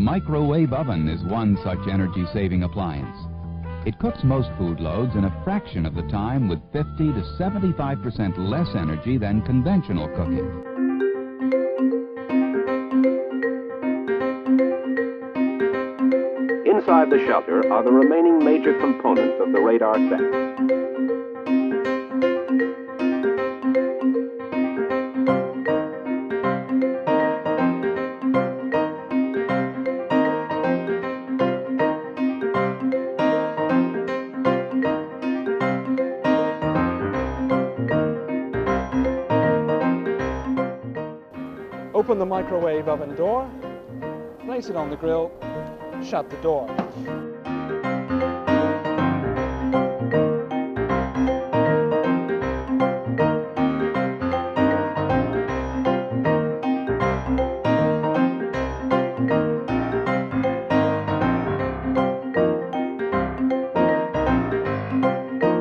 microwave oven is one such energy-saving appliance. It cooks most food loads in a fraction of the time with 50 to 75% less energy than conventional cooking. Inside the shelter are the remaining major components of the radar set. Open the microwave oven door, place it on the grill, shut the door.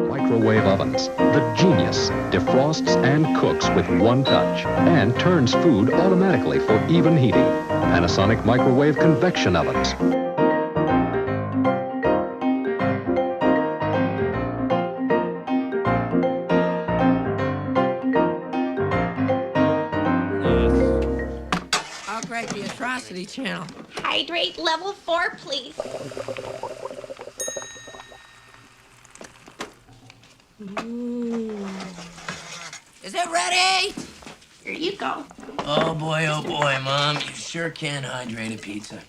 Microwave ovens, the genius, defrosts and cooks with one touch and turns food automatically for even heating. Panasonic microwave convection ovens. I'll grab the Atrocity Channel. Hydrate level 4, please. Ooh. Is it ready? Here you go. Oh boy, Mom. You sure can hydrate a pizza.